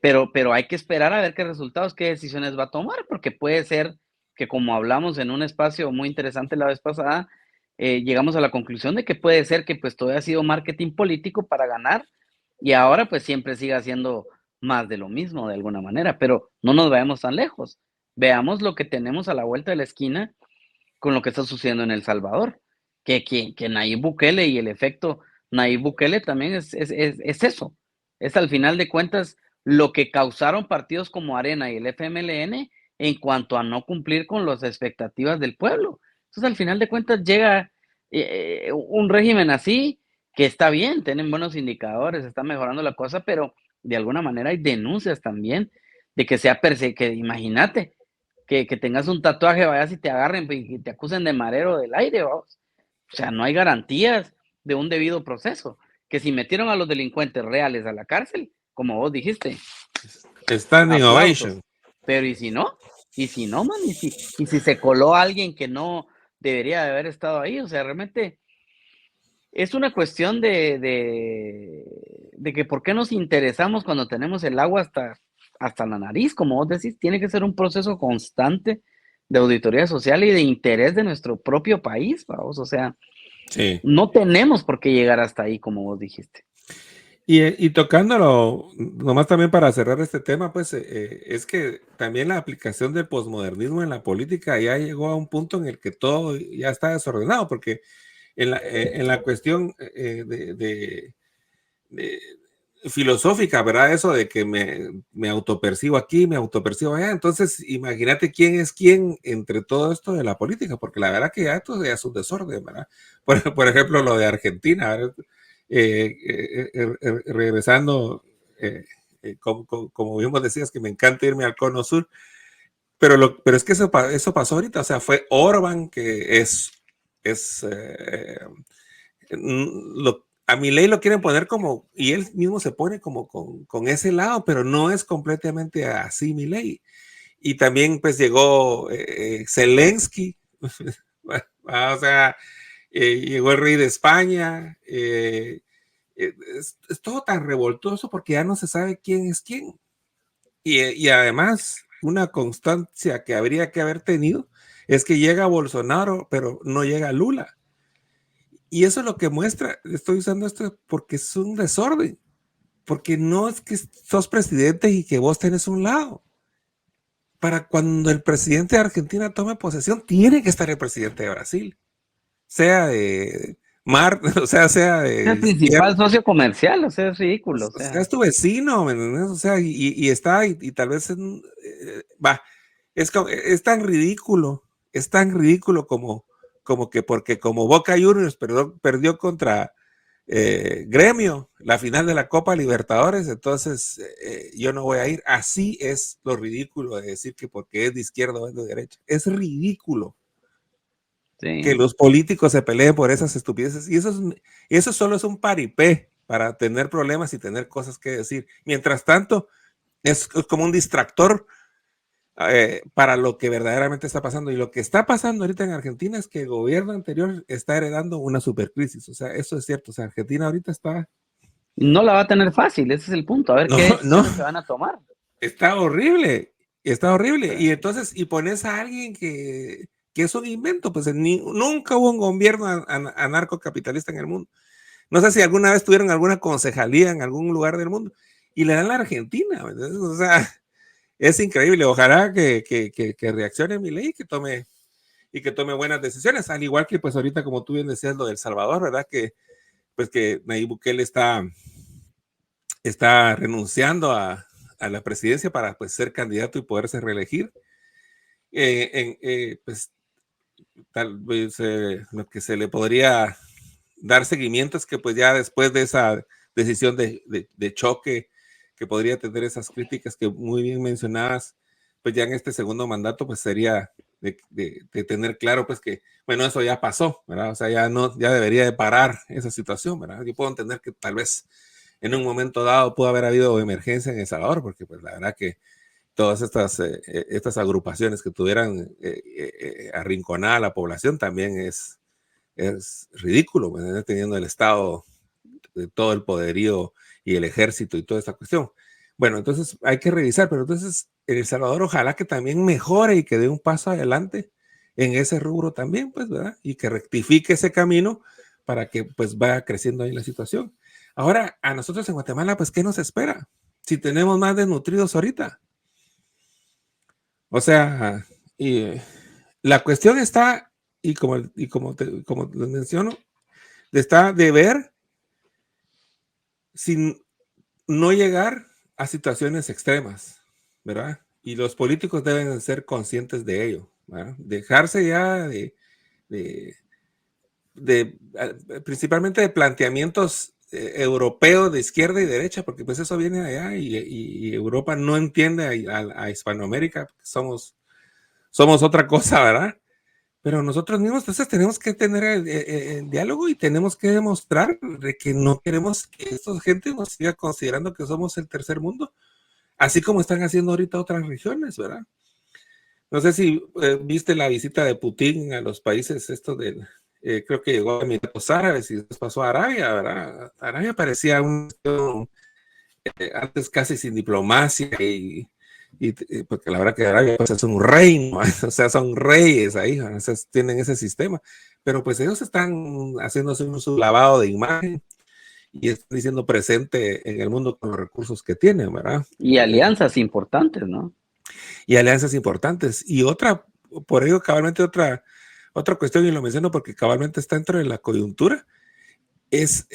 [SPEAKER 2] pero hay que esperar a ver qué resultados, qué decisiones va a tomar, porque puede ser que como hablamos en un espacio muy interesante la vez pasada, llegamos a la conclusión de que puede ser que pues todo ha sido marketing político para ganar y ahora pues siempre siga siendo más de lo mismo de alguna manera, pero no nos vayamos tan lejos. Veamos lo que tenemos a la vuelta de la esquina con lo que está sucediendo en El Salvador, que Nayib Bukele y el efecto Nayib Bukele también es eso, es al final de cuentas lo que causaron partidos como Arena y el FMLN en cuanto a no cumplir con las expectativas del pueblo. Entonces, al final de cuentas llega un régimen así, que está bien, tienen buenos indicadores, está mejorando la cosa, pero de alguna manera hay denuncias también de que sea que imagínate, que tengas un tatuaje, vayas y te agarren y te acusen de marero del aire, vamos. O sea, no hay garantías de un debido proceso. Que si metieron a los delincuentes reales a la cárcel, como vos dijiste,
[SPEAKER 1] Standing
[SPEAKER 2] aplausos.
[SPEAKER 1] ovation.
[SPEAKER 2] Pero ¿y si no, man? ¿Y si se coló alguien que no debería de haber estado ahí? O sea, realmente es una cuestión de que por qué nos interesamos cuando tenemos el agua hasta la nariz, como vos decís, tiene que ser un proceso constante de auditoría social y de interés de nuestro propio país, vamos, o sea,
[SPEAKER 1] Sí.
[SPEAKER 2] no tenemos por qué llegar hasta ahí, como vos dijiste.
[SPEAKER 1] Y tocándolo, nomás también para cerrar este tema, pues es que también la aplicación del posmodernismo en la política ya llegó a un punto en el que todo ya está desordenado, porque en la cuestión de filosófica, ¿verdad? Eso de que me autopercibo aquí, me autopercibo allá. Entonces, imagínate quién es quién entre todo esto de la política, porque la verdad que ya esto ya es un desorden, ¿verdad? Por ejemplo, lo de Argentina, ¿verdad? Regresando, como bien decías, que me encanta irme al Cono Sur, pero es que eso pasó ahorita, o sea, fue Orban que es a Milei lo quieren poner como, y él mismo se pone como con ese lado, pero no es completamente así Milei. Y también pues llegó Zelensky, o sea, llegó el rey de España. Es todo tan revoltoso porque ya no se sabe quién es quién. Y además, una constancia que habría que haber tenido es que llega Bolsonaro, pero no llega Lula. Y eso es lo que muestra, estoy usando esto porque es un desorden, porque no es que sos presidente y que vos tenés un lado. Para cuando el presidente de Argentina tome posesión, tiene que estar el presidente de Brasil, sea de o sea
[SPEAKER 2] Es el
[SPEAKER 1] de
[SPEAKER 2] principal
[SPEAKER 1] izquierda,
[SPEAKER 2] socio comercial, o sea, es ridículo, o
[SPEAKER 1] o sea,
[SPEAKER 2] sea.
[SPEAKER 1] es tu vecino, ¿me entiendes? O sea, y está, y tal vez va, es tan ridículo como que porque como Boca Juniors perdió contra Gremio, la final de la Copa Libertadores, entonces yo no voy a ir. Así es lo ridículo de decir que porque es de izquierda o es de derecha. Es ridículo que
[SPEAKER 2] Sí.
[SPEAKER 1] los políticos se peleen por esas estupideces. Y eso solo es un paripé para tener problemas y tener cosas que decir. Mientras tanto, es como un distractor para lo que verdaderamente está pasando. Y lo que está pasando ahorita en Argentina es que el gobierno anterior está heredando una supercrisis. O sea, eso es cierto. O sea, Argentina ahorita está...
[SPEAKER 2] No la va a tener fácil, ese es el punto, a ver
[SPEAKER 1] No,
[SPEAKER 2] qué
[SPEAKER 1] no,
[SPEAKER 2] decisiones se van a tomar.
[SPEAKER 1] está horrible. Está horrible. Y entonces, y pones a alguien que es un invento. Pues nunca hubo un gobierno anarcocapitalista en el mundo. No sé si alguna vez tuvieron alguna concejalía en algún lugar del mundo. Y le dan la Argentina. O sea, es increíble. Ojalá que reaccione mi ley y que tome buenas decisiones. Al igual que pues ahorita, como tú bien decías, lo del Salvador, ¿verdad? Que pues que Nayib Bukele está renunciando a la presidencia para pues ser candidato y poderse reelegir. Pues tal vez lo que se le podría dar seguimiento es que pues ya después de esa decisión de choque que podría tener esas críticas que muy bien mencionadas, pues ya en este segundo mandato pues sería de tener claro pues que, bueno, eso ya pasó, ¿verdad? O sea, ya debería de parar esa situación, ¿verdad? Yo puedo entender que tal vez en un momento dado pudo haber habido emergencia en El Salvador, porque pues la verdad que todas estas agrupaciones que tuvieran arrinconada a la población también es ridículo, ¿verdad? Teniendo el Estado, todo el poderío y el ejército y toda esta cuestión. Bueno, entonces hay que revisar, pero entonces El Salvador ojalá que también mejore y que dé un paso adelante en ese rubro también, pues, ¿verdad? Y que rectifique ese camino para que pues vaya creciendo ahí la situación. Ahora, a nosotros en Guatemala, pues, ¿qué nos espera? Si tenemos más desnutridos ahorita. O sea, y la cuestión está, como les menciono, está de ver sin no llegar a situaciones extremas, ¿verdad? Y los políticos deben ser conscientes de ello, ¿verdad? Dejarse ya de, principalmente de planteamientos europeos de izquierda y derecha, porque pues eso viene de allá y Europa no entiende a Hispanoamérica, somos otra cosa, ¿verdad? Pero nosotros mismos entonces tenemos que tener el diálogo y tenemos que demostrar de que no queremos que esta gente nos siga considerando que somos el tercer mundo, así como están haciendo ahorita otras regiones, ¿verdad? No sé si viste la visita de Putin a los países estos del, creo que llegó a Emiratos Árabes y después pasó a Arabia, ¿verdad? Arabia parecía antes casi sin diplomacia porque la verdad que Arabia pues, es un reino, o sea, son reyes ahí, o sea, tienen ese sistema, pero pues ellos están haciéndose su lavado de imagen y están diciendo presente en el mundo con los recursos que tienen, ¿verdad?
[SPEAKER 2] Y alianzas importantes, ¿no?
[SPEAKER 1] Y alianzas importantes. Y otra, por ello, cabalmente otra cuestión, y lo menciono porque cabalmente está dentro de la coyuntura, es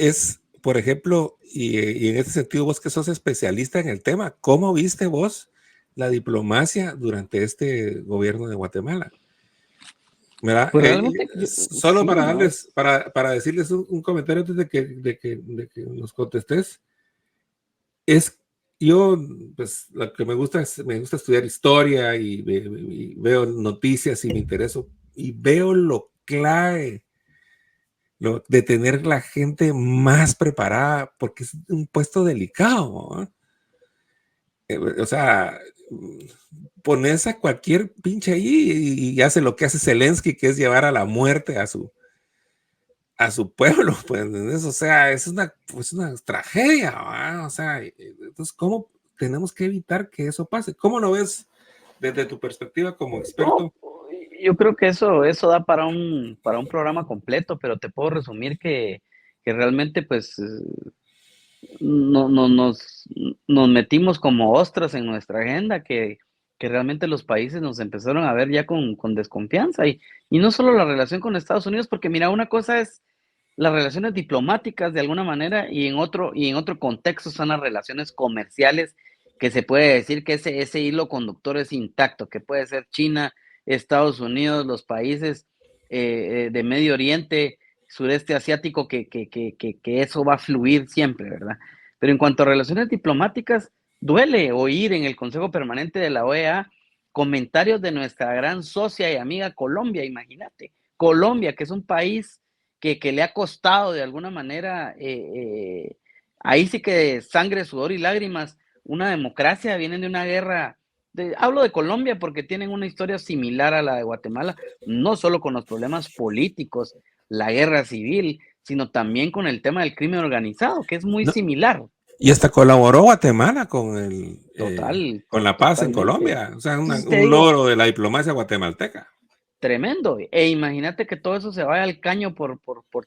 [SPEAKER 1] por ejemplo, y en este sentido, vos que sos especialista en el tema, ¿cómo viste vos la diplomacia durante este gobierno de Guatemala? ¿Verdad?
[SPEAKER 2] Pues realmente,
[SPEAKER 1] Solo
[SPEAKER 2] sí,
[SPEAKER 1] para
[SPEAKER 2] ¿no?
[SPEAKER 1] darles, para decirles un comentario antes de que nos contestes, es yo, pues lo que me gusta estudiar historia y veo noticias y me intereso y veo lo clave de tener la gente más preparada porque es un puesto delicado, ¿no? O sea, pones a cualquier pinche ahí y hace lo que hace Zelensky, que es llevar a la muerte a su pueblo, pues, o sea, es una tragedia, ¿va? O sea, entonces, ¿cómo tenemos que evitar que eso pase? ¿Cómo lo ves desde tu perspectiva como
[SPEAKER 2] No,
[SPEAKER 1] experto?
[SPEAKER 2] yo creo que eso da para un programa completo, pero te puedo resumir que realmente pues no, no, nos metimos como ostras en nuestra agenda, que realmente los países nos empezaron a ver ya con desconfianza. Y no solo la relación con Estados Unidos, porque mira, una cosa es las relaciones diplomáticas de alguna manera y en otro contexto son las relaciones comerciales, que se puede decir que ese hilo conductor es intacto, que puede ser China, Estados Unidos, los países de Medio Oriente, sureste asiático, que eso va a fluir siempre, ¿verdad? Pero en cuanto a relaciones diplomáticas, duele oír en el Consejo Permanente de la OEA comentarios de nuestra gran socia y amiga Colombia, imagínate. Colombia, que es un país que le ha costado de alguna manera, ahí sí que sangre, sudor y lágrimas, una democracia, vienen de una guerra. Hablo de Colombia porque tienen una historia similar a la de Guatemala, no solo con los problemas políticos, la guerra civil, sino también con el tema del crimen organizado, que es muy
[SPEAKER 1] No,
[SPEAKER 2] similar.
[SPEAKER 1] y hasta colaboró Guatemala con la paz en
[SPEAKER 2] Totalmente.
[SPEAKER 1] Colombia, o sea,
[SPEAKER 2] Entonces te
[SPEAKER 1] un
[SPEAKER 2] digo,
[SPEAKER 1] logro de la diplomacia guatemalteca.
[SPEAKER 2] tremendo. E imagínate que todo eso se vaya al caño por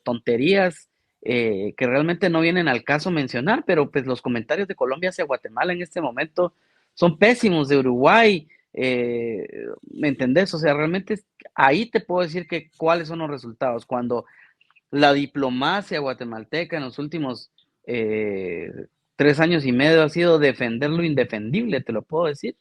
[SPEAKER 2] tonterías que realmente no vienen al caso mencionar, pero pues los comentarios de Colombia hacia Guatemala en este momento son pésimos, de Uruguay, ¿me entendés? O sea, realmente ahí te puedo decir que cuáles son los resultados. Cuando la diplomacia guatemalteca en los últimos 3 años y medio ha sido defender lo indefendible, te lo puedo decir.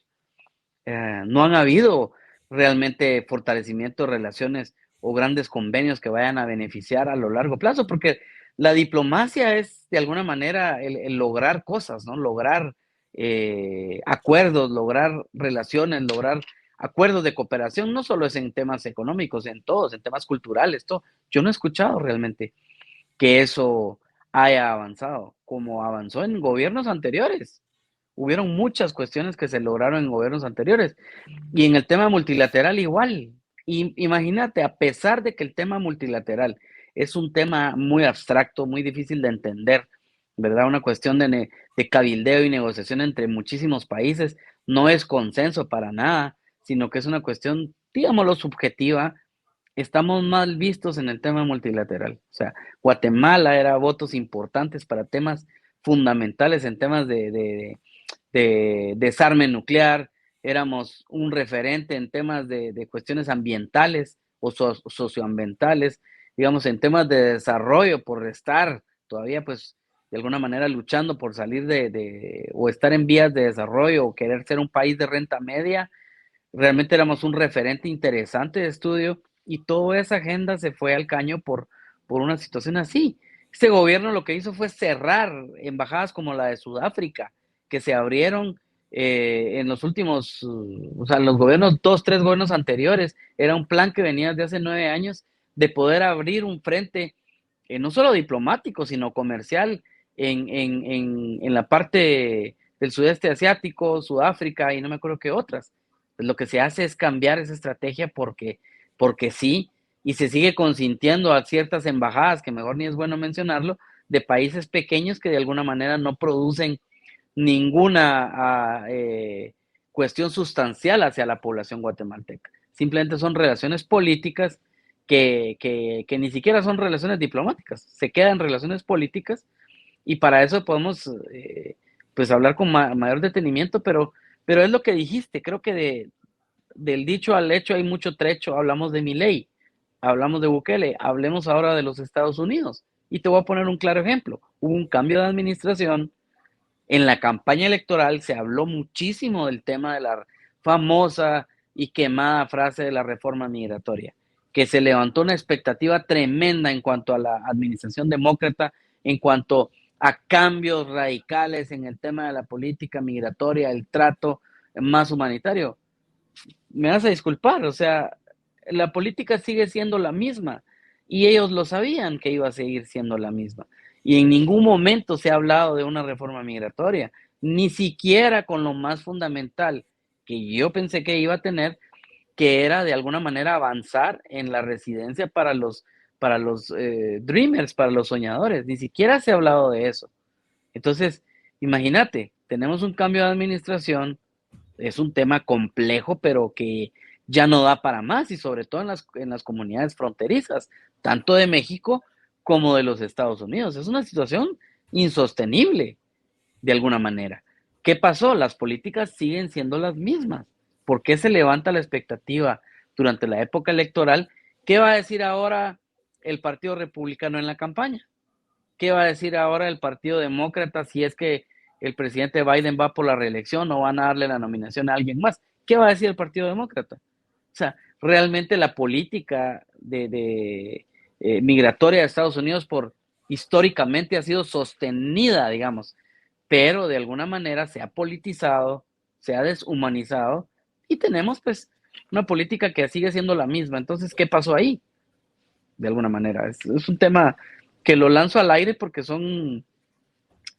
[SPEAKER 2] No han habido realmente fortalecimiento de relaciones o grandes convenios que vayan a beneficiar a lo largo plazo, porque la diplomacia es de alguna manera el lograr cosas, ¿no? Lograr acuerdos, lograr relaciones, lograr acuerdos de cooperación, no solo es en temas económicos, en todos, en temas culturales, todo. Yo no he escuchado realmente que eso haya avanzado, como avanzó en gobiernos anteriores. Hubieron muchas cuestiones que se lograron en gobiernos anteriores. Y en el tema multilateral igual. Y imagínate, a pesar de que el tema multilateral es un tema muy abstracto, muy difícil de entender, ¿verdad? Una cuestión de cabildeo y negociación entre muchísimos países, no es consenso para nada, sino que es una cuestión, digámoslo, subjetiva. Estamos mal vistos en el tema multilateral. O sea, Guatemala era votos importantes para temas fundamentales en temas de desarme nuclear, éramos un referente en temas de cuestiones ambientales o socioambientales, digamos, en temas de desarrollo, por estar todavía, pues, de alguna manera luchando por salir o estar en vías de desarrollo o querer ser un país de renta media. Realmente éramos un referente interesante de estudio y toda esa agenda se fue al caño por una situación así. Este gobierno lo que hizo fue cerrar embajadas como la de Sudáfrica, que se abrieron en los últimos, o sea, los gobiernos, 2, 3 gobiernos anteriores. Era un plan que venía desde hace 9 años de poder abrir un frente, no solo diplomático, sino comercial en la parte del sudeste asiático, Sudáfrica y no me acuerdo qué otras. Pues lo que se hace es cambiar esa estrategia porque sí, y se sigue consintiendo a ciertas embajadas, que mejor ni es bueno mencionarlo, de países pequeños que de alguna manera no producen ninguna cuestión sustancial hacia la población guatemalteca. Simplemente son relaciones políticas que ni siquiera son relaciones diplomáticas, se quedan relaciones políticas y para eso podemos pues hablar con mayor detenimiento, pero es lo que dijiste, creo que del dicho al hecho hay mucho trecho. Hablamos de Milei, hablamos de Bukele, hablemos ahora de los Estados Unidos. Y te voy a poner un claro ejemplo. Hubo un cambio de administración. En la campaña electoral se habló muchísimo del tema de la famosa y quemada frase de la reforma migratoria, que se levantó una expectativa tremenda en cuanto a la administración demócrata, en cuanto a cambios radicales en el tema de la política migratoria, el trato más humanitario. Me vas a disculpar, o sea, la política sigue siendo la misma y ellos lo sabían que iba a seguir siendo la misma. Y en ningún momento se ha hablado de una reforma migratoria, ni siquiera con lo más fundamental que yo pensé que iba a tener, que era de alguna manera avanzar en la residencia para los dreamers, para los soñadores. Ni siquiera se ha hablado de eso. Entonces, imagínate, tenemos un cambio de administración, es un tema complejo, pero que ya no da para más, y sobre todo en las comunidades fronterizas, tanto de México como de los Estados Unidos. Es una situación insostenible, de alguna manera. ¿Qué pasó? Las políticas siguen siendo las mismas. ¿Por qué se levanta la expectativa durante la época electoral? ¿Qué va a decir ahora el Partido Republicano en la campaña? ¿Qué va a decir ahora el Partido Demócrata si es que el presidente Biden va por la reelección o van a darle la nominación a alguien más? ¿Qué va a decir el Partido Demócrata? O sea, realmente la política migratoria de Estados Unidos históricamente ha sido sostenida, digamos, pero de alguna manera se ha politizado, se ha deshumanizado y tenemos pues una política que sigue siendo la misma. Entonces, ¿qué pasó ahí? De alguna manera. Es un tema que lo lanzo al aire porque es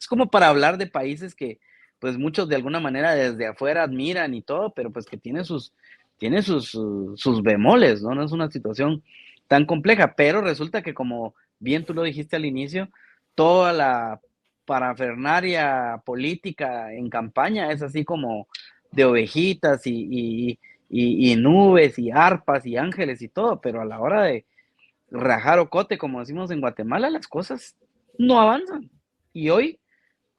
[SPEAKER 2] como para hablar de países que pues muchos de alguna manera desde afuera admiran y todo, pero pues que sus bemoles, ¿no? No es una situación tan compleja, pero resulta que como bien tú lo dijiste al inicio, toda la parafernaria política en campaña es así como de ovejitas y nubes y arpas y ángeles y todo, pero a la hora de rajar ocote, como decimos en Guatemala, las cosas no avanzan. Y hoy,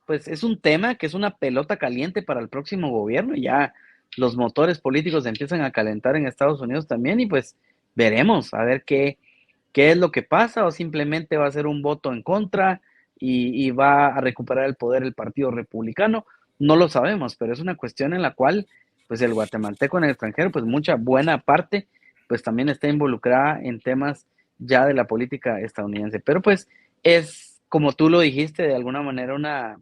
[SPEAKER 2] pues es un tema que es una pelota caliente para el próximo gobierno. Ya los motores políticos empiezan a calentar en Estados Unidos también y pues veremos a ver qué es lo que pasa o simplemente va a ser un voto en contra y va a recuperar el poder el Partido Republicano. No lo sabemos, pero es una cuestión en la cual pues el guatemalteco en el extranjero, pues mucha buena parte, pues también está involucrada en temas ya de la política estadounidense. Pero pues es, como tú lo dijiste, de alguna manera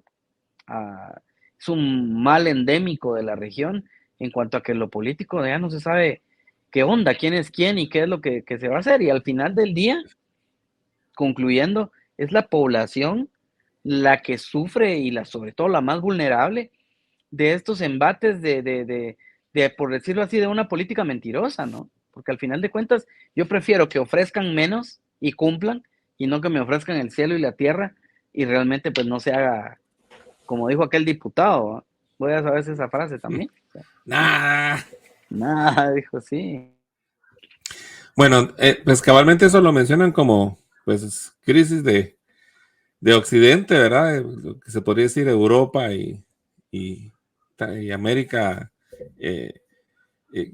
[SPEAKER 2] es un mal endémico de la región en cuanto a que lo político ya no se sabe qué onda, quién es quién y qué es lo que se va a hacer. Y al final del día, concluyendo, es la población la que sufre y sobre todo la más vulnerable de estos embates por decirlo así, de una política mentirosa, ¿no? Porque al final de cuentas, yo prefiero que ofrezcan menos y cumplan, y no que me ofrezcan el cielo y la tierra y realmente pues no se haga, como dijo aquel diputado, ¿no? Vos ya sabes esa frase también.
[SPEAKER 1] Nah.
[SPEAKER 2] Nada, dijo, sí.
[SPEAKER 1] Bueno, pues cabalmente eso lo mencionan como pues crisis de Occidente, ¿verdad? Lo que se podría decir Europa y, y América, eh,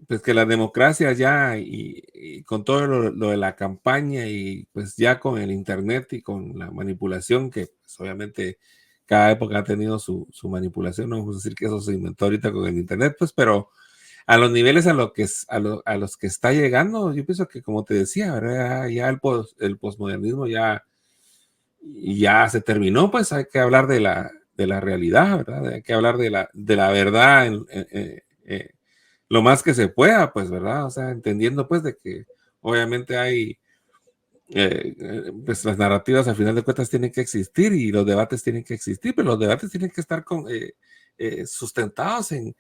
[SPEAKER 1] pues que la democracia ya y con todo lo de la campaña y pues ya con el internet y con la manipulación que pues, obviamente cada época ha tenido su manipulación, no vamos a decir que eso se inventó ahorita con el internet, pues, pero a los niveles a los que está llegando, yo pienso que como te decía, ¿verdad? Ya el posmodernismo ya se terminó, pues hay que hablar de la realidad, ¿verdad? Hay que hablar de la verdad lo más que se pueda, pues, ¿verdad? O sea, entendiendo pues de que obviamente hay, pues las narrativas al final de cuentas tienen que existir y los debates tienen que existir, pero los debates tienen que estar sustentados en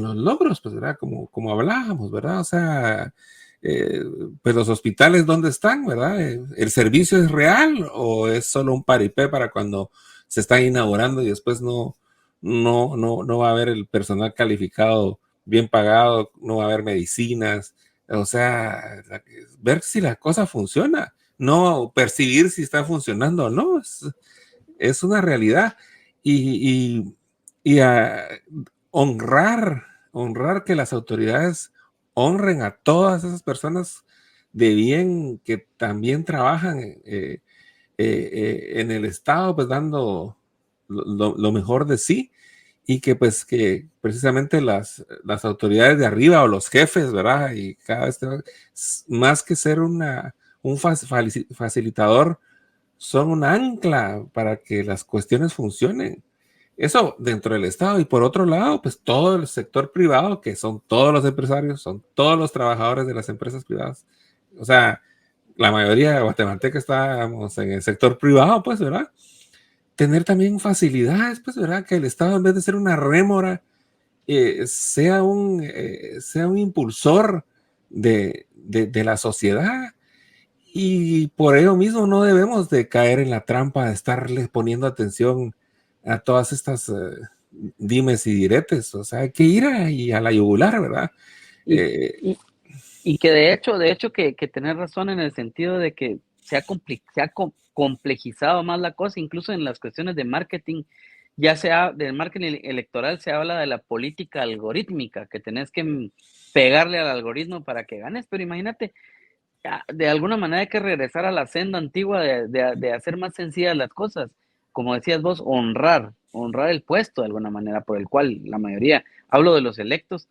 [SPEAKER 1] los logros, pues, ¿verdad? Como hablábamos, ¿verdad? O sea, eh, pues los hospitales, ¿dónde están, verdad? ¿El servicio es real o es solo un paripé para cuando se están inaugurando y después no va a haber el personal calificado bien pagado, no va a haber medicinas? O sea, ver si la cosa funciona, no percibir si está funcionando o no, es una realidad. Y, y honrar que las autoridades honren a todas esas personas de bien que también trabajan en el Estado, pues dando lo mejor de sí y que pues que precisamente las autoridades de arriba o los jefes, ¿verdad? Y cada vez más que ser un facilitador, son un ancla para que las cuestiones funcionen. Eso dentro del Estado y por otro lado, pues todo el sector privado, que son todos los empresarios, son todos los trabajadores de las empresas privadas. O sea, la mayoría de guatemaltecos estamos en el sector privado, pues, ¿verdad? Tener también facilidades, pues, ¿verdad? Que el Estado, en vez de ser una rémora, sea un impulsor de la sociedad. Y por ello mismo no debemos de caer en la trampa de estarles poniendo atención a todas estas dimes y diretes. O sea, hay que ir a la yugular, ¿verdad?
[SPEAKER 2] Y,
[SPEAKER 1] Eh,
[SPEAKER 2] y, y que de hecho que tenés razón en el sentido de que se ha complejizado más la cosa, incluso en las cuestiones de marketing, ya sea del marketing electoral, se habla de la política algorítmica, que tenés que pegarle al algoritmo para que ganes, pero imagínate, de alguna manera hay que regresar a la senda antigua de hacer más sencillas las cosas. Como decías vos, honrar el puesto de alguna manera por el cual la mayoría, hablo de los electos,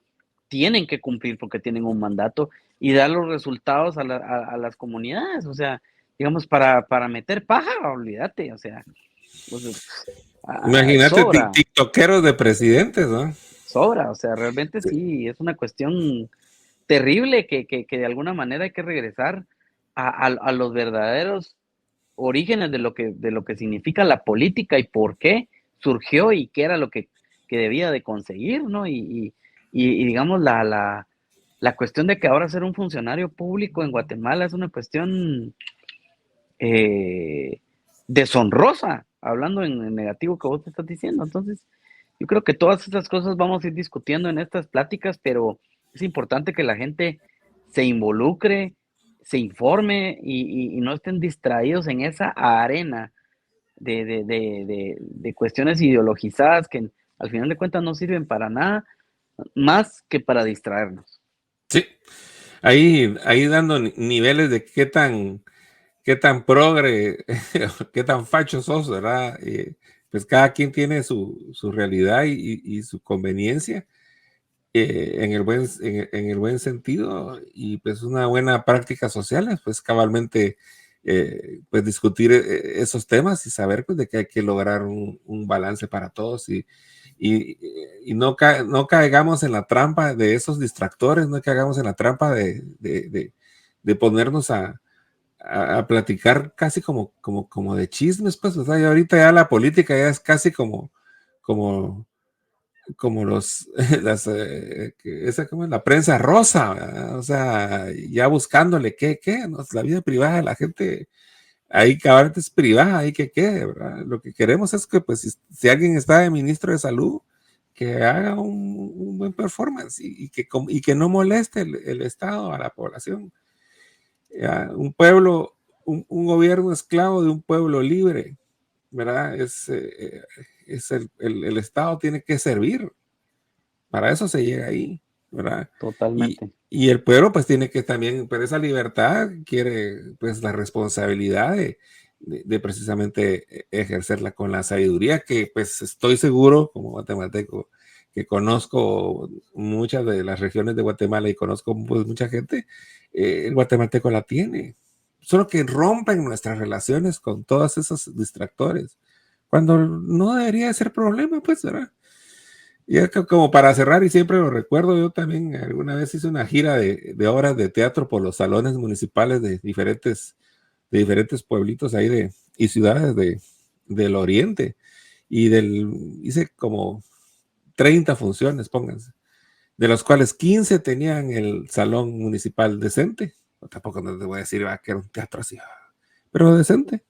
[SPEAKER 2] tienen que cumplir porque tienen un mandato y dar los resultados a las comunidades. O sea, digamos, para meter paja, olvídate, o sea, pues,
[SPEAKER 1] Imagínate
[SPEAKER 2] sobra,
[SPEAKER 1] tiktokeros de presidentes, ¿no?
[SPEAKER 2] sobra, o sea, realmente
[SPEAKER 1] Sí.
[SPEAKER 2] sí, es una cuestión terrible que de alguna manera hay que regresar a los verdaderos orígenes de lo que significa la política y por qué surgió y qué era lo que debía de conseguir, ¿no? Y digamos, la cuestión de que ahora ser un funcionario público en Guatemala es una cuestión eh, deshonrosa, hablando en negativo que vos te estás diciendo. Entonces, yo creo que todas estas cosas vamos a ir discutiendo en estas pláticas, pero es importante que la gente se involucre, se informe y no estén distraídos en esa arena de cuestiones ideologizadas que al final de cuentas no sirven para nada más que para distraernos.
[SPEAKER 1] Sí. Ahí dando niveles de qué tan progre, qué tan facho sos, ¿verdad? Pues cada quien tiene su realidad y su conveniencia en el buen sentido y pues una buena práctica social, pues cabalmente pues discutir esos temas y saber pues de que hay que lograr un balance para todos y, y no caigamos en la trampa de esos distractores, no caigamos en la trampa de ponernos a platicar casi como de chismes, pues, o sea, y ahorita ya la política ya es casi como como esa como la prensa rosa, ¿verdad? O sea, ya buscándole qué, no, la vida privada de la gente, ahí cabalmente es privada, ahí que qué, ¿verdad? Lo que queremos es que, pues, si alguien está de ministro de salud, que haga un buen performance y que no moleste el Estado a la población. Un pueblo, un gobierno esclavo de un pueblo libre, ¿verdad? El Estado tiene que servir, para eso se llega ahí, ¿verdad?
[SPEAKER 2] Totalmente.
[SPEAKER 1] Y el pueblo pues tiene que también, pero esa libertad quiere pues la responsabilidad de precisamente ejercerla con la sabiduría que pues estoy seguro como guatemalteco que conozco muchas de las regiones de Guatemala y conozco pues mucha gente, el guatemalteco la tiene, solo que rompen nuestras relaciones con todos esos distractores, cuando no debería ser problema pues, ¿verdad? Y es como para cerrar, y siempre lo recuerdo, yo también alguna vez hice una gira de obras de teatro por los salones municipales de diferentes pueblitos ahí y ciudades del oriente. Hice como 30 funciones, pónganse, de los cuales 15 tenían el salón municipal decente. Tampoco no te voy a decir que era un teatro así, pero decente,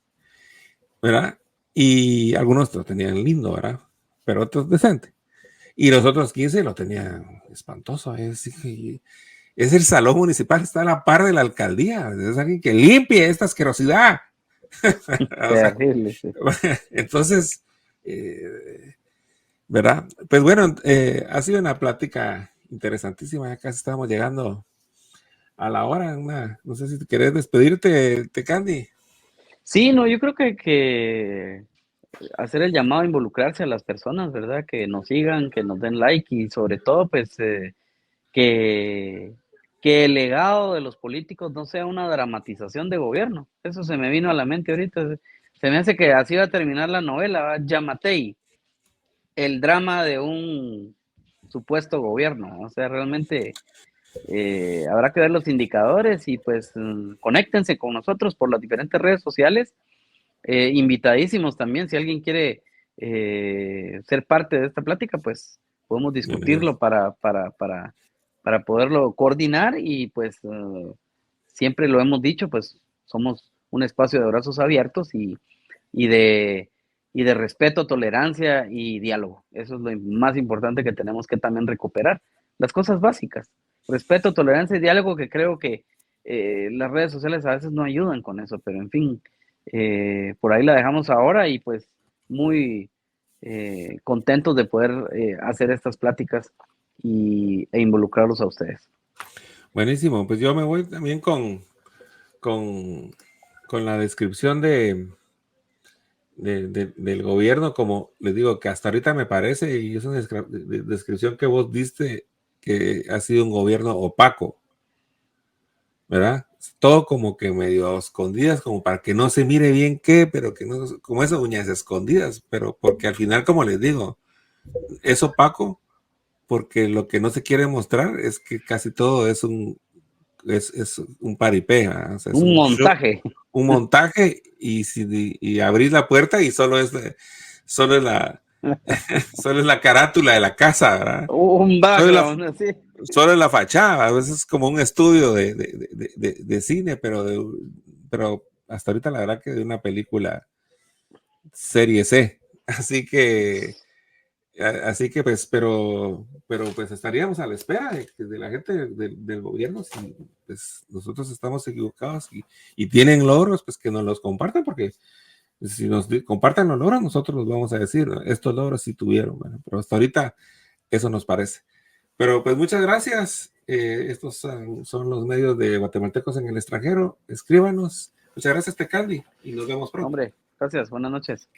[SPEAKER 1] ¿verdad? Y algunos lo tenían lindo, ¿verdad? Pero otros decente. Y los otros 15 lo tenían espantoso. Es el salón municipal, está a la par de la alcaldía. Es alguien que limpie esta asquerosidad. O sea,
[SPEAKER 2] Terrible, sí.
[SPEAKER 1] entonces, ¿verdad? Pues bueno, ha sido una plática interesantísima. Ya casi estamos llegando a la hora. No sé si querés despedirte, Candy.
[SPEAKER 2] Sí, no, yo creo que hacer el llamado a involucrarse a las personas, ¿verdad? Que nos sigan, que nos den like y sobre todo, pues, que, que el legado de los políticos no sea una dramatización de gobierno. Eso se me vino a la mente ahorita. Se me hace que así va a terminar la novela, ¿verdad? Yamatei, el drama de un supuesto gobierno. O sea, realmente habrá que ver los indicadores y pues conéctense con nosotros por las diferentes redes sociales. Invitadísimos también, si alguien quiere ser parte de esta plática, pues podemos discutirlo para poderlo coordinar y pues siempre lo hemos dicho, pues somos un espacio de brazos abiertos y de, y de respeto, tolerancia y diálogo. Eso es lo más importante que tenemos que también recuperar. Las cosas básicas, respeto, tolerancia y diálogo, que creo que las redes sociales a veces no ayudan con eso, pero en fin, por ahí la dejamos ahora y pues muy contentos de poder hacer estas pláticas e involucrarlos a ustedes.
[SPEAKER 1] Buenísimo, pues yo me voy también con, con la descripción del gobierno, como les digo, que hasta ahorita me parece, y es una descripción que vos diste, que ha sido un gobierno opaco, ¿verdad? Todo como que medio escondidas, como para que no se mire bien qué, pero que no, como esas uñas escondidas, pero porque al final, como les digo, es opaco, porque lo que no se quiere mostrar es que casi todo es un paripé, ¿verdad? O sea, es
[SPEAKER 2] Un montaje.
[SPEAKER 1] un montaje y abrís la puerta y solo es la, solo es la carátula de la casa, ¿verdad?
[SPEAKER 2] Un
[SPEAKER 1] Solo es la,
[SPEAKER 2] background, así.
[SPEAKER 1] solo es la fachada, a veces es como un estudio de cine, pero hasta ahorita la verdad que de una película serie C. Así que pues, pero pues estaríamos a la espera de la gente del gobierno, si pues, nosotros estamos equivocados y tienen logros, pues que nos los compartan, porque si nos compartan los logros, nosotros los vamos a decir, ¿no? Estos logros sí tuvieron, bueno, pero hasta ahorita eso nos parece. Pero pues muchas gracias. Estos son los medios de Guatemaltecos en el extranjero. Escríbanos. Muchas gracias, Tecaldi, y nos vemos pronto.
[SPEAKER 2] Hombre, gracias, buenas noches.